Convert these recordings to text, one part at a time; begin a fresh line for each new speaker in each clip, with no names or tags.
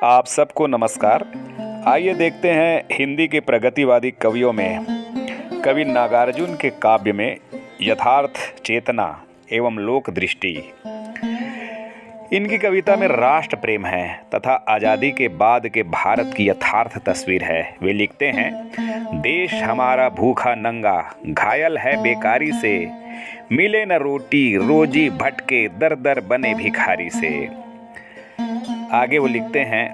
आप सबको नमस्कार। आइए देखते हैं हिंदी के प्रगतिवादी कवियों में कवि नागार्जुन के काव्य में यथार्थ चेतना एवं लोक दृष्टि। इनकी कविता में राष्ट्र प्रेम है तथा आज़ादी के बाद के भारत की यथार्थ तस्वीर है। वे लिखते हैं, देश हमारा भूखा नंगा घायल है बेकारी से, मिले न रोटी रोजी भटके दर दर बने भिखारी से। आगे वो लिखते हैं,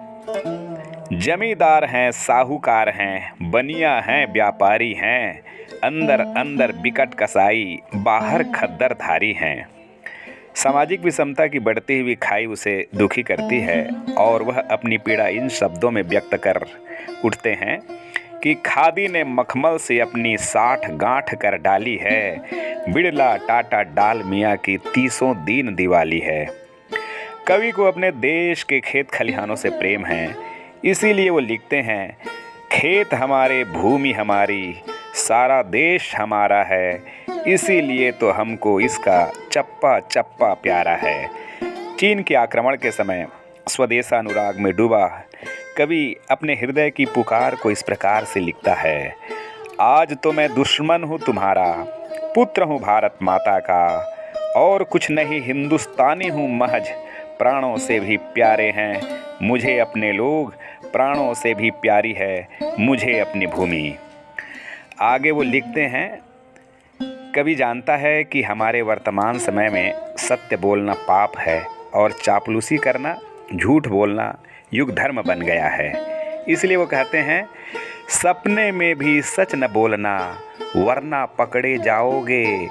जमींदार हैं साहूकार हैं बनिया हैं व्यापारी हैं, अंदर अंदर बिकट कसाई बाहर खद्दर धारी हैं। सामाजिक विषमता की बढ़ती हुई खाई उसे दुखी करती है और वह अपनी पीड़ा इन शब्दों में व्यक्त कर उठते हैं कि खादी ने मखमल से अपनी 60 गांठ कर डाली है, बिड़ला टाटा डाल मियाँ की 30 दीन दिवाली है। कवि को अपने देश के खेत खलिहानों से प्रेम है, इसीलिए वो लिखते हैं, खेत हमारे भूमि हमारी सारा देश हमारा है, इसीलिए तो हमको इसका चप्पा चप्पा प्यारा है। चीन के आक्रमण के समय स्वदेशानुराग में डूबा कवि अपने हृदय की पुकार को इस प्रकार से लिखता है, आज तो मैं दुश्मन हूँ तुम्हारा, पुत्र हूँ भारत माता का, और कुछ नहीं हिंदुस्तानी हूँ महज, प्राणों से भी प्यारे हैं मुझे अपने लोग, प्राणों से भी प्यारी है मुझे अपनी भूमि। आगे वो लिखते हैं, कवि जानता है कि हमारे वर्तमान समय में सत्य बोलना पाप है और चापलूसी करना, झूठ बोलना युग धर्म बन गया है। इसलिए वो कहते हैं, सपने में भी सच न बोलना वरना पकड़े जाओगे,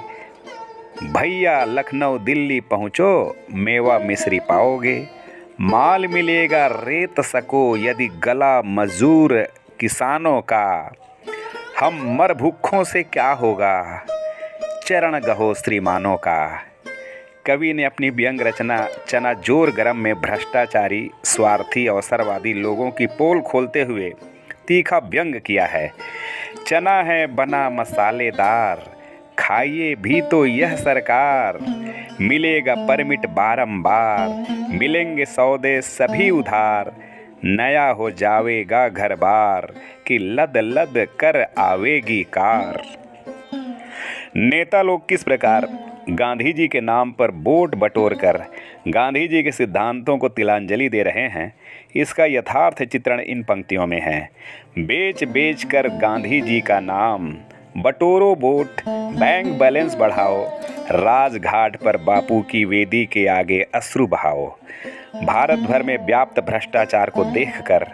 भैया लखनऊ दिल्ली पहुँचो मेवा मिश्री पाओगे, माल मिलेगा रेत सको यदि गला मजदूर किसानों का, हम मर भूखों से क्या होगा चरण गहो श्रीमानों का। कवि ने अपनी व्यंग रचना चना जोर गरम में भ्रष्टाचारी स्वार्थी अवसरवादी लोगों की पोल खोलते हुए तीखा व्यंग किया है। चना है बना मसालेदार खाइए भी तो यह सरकार, मिलेगा परमिट बारंबार मिलेंगे सौदे सभी उधार, नया हो जावेगा घर बार कि लद लद कर आवेगी कार। नेता लोग किस प्रकार गांधी जी के नाम पर वोट बटोर कर गांधी जी के सिद्धांतों को तिलांजलि दे रहे हैं, इसका यथार्थ चित्रण इन पंक्तियों में है। बेच बेच कर गांधी जी का नाम बटोरो वोट, बैंक बैलेंस बढ़ाओ, राजघाट पर बापू की वेदी के आगे अश्रु बहाओ। भारत भर में व्याप्त भ्रष्टाचार को देखकर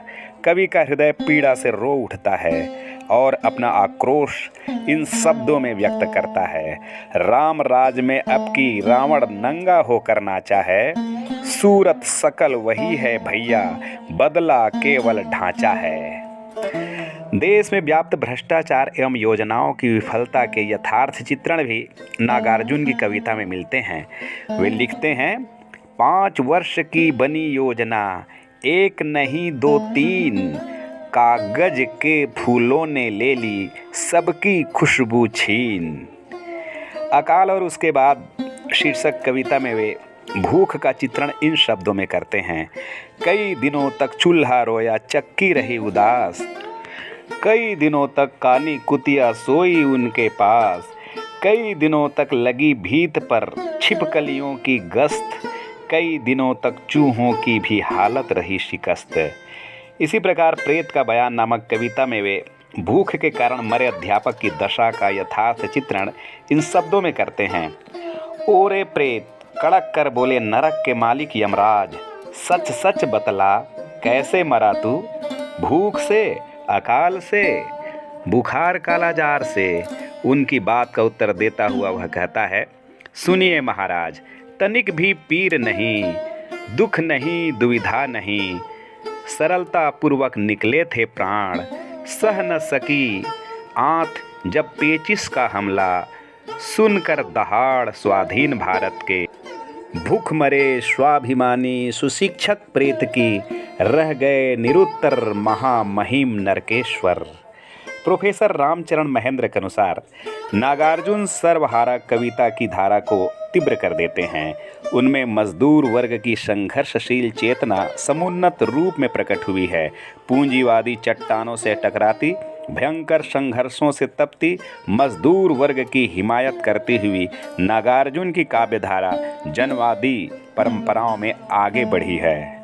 कवि का हृदय पीड़ा से रो उठता है और अपना आक्रोश इन शब्दों में व्यक्त करता है। राम राज में अब की रावण नंगा होकर नाचा है, सूरत सकल वही है भैया बदला केवल ढांचा है। देश में व्याप्त भ्रष्टाचार एवं योजनाओं की विफलता के यथार्थ चित्रण भी नागार्जुन की कविता में मिलते हैं। वे लिखते हैं, 5 वर्ष की बनी योजना एक नहीं दो तीन, कागज के फूलों ने ले ली सबकी खुशबू छीन। अकाल और उसके बाद शीर्षक कविता में वे भूख का चित्रण इन शब्दों में करते हैं, कई दिनों तक चूल्हा रोया चक्की रही उदास, कई दिनों तक कानी कुतिया सोई उनके पास, कई दिनों तक लगी भीत पर छिपकलियों की गश्त, कई दिनों तक चूहों की भी हालत रही शिकस्त। इसी प्रकार प्रेत का बयान नामक कविता में वे भूख के कारण मरे अध्यापक की दशा का यथार्थ चित्रण इन शब्दों में करते हैं, ओरे प्रेत कड़क कर बोले नरक के मालिक यमराज, सच सच बतला कैसे मरा तू, भूख से अकाल से बुखार कालाजार से। उनकी बात का उत्तर देता हुआ वह कहता है, सुनिए महाराज तनिक भी पीर नहीं, दुख नहीं दुविधा नहीं, सरलता पूर्वक निकले थे प्राण, सह न सकी आंत जब पेचिश का हमला, सुनकर दहाड़ स्वाधीन भारत के, भूख मरे स्वाभिमानी सुशिक्षक प्रेत की, रह गए निरुत्तर महामहिम नरकेश्वर। प्रोफेसर रामचरण महेंद्र के अनुसार नागार्जुन सर्वहारा कविता की धारा को तीव्र कर देते हैं। उनमें मजदूर वर्ग की संघर्षशील चेतना समुन्नत रूप में प्रकट हुई है। पूंजीवादी चट्टानों से टकराती, भयंकर संघर्षों से तपती मजदूर वर्ग की हिमायत करती हुई नागार्जुन की काव्यधारा जनवादी परंपराओं में आगे बढ़ी है।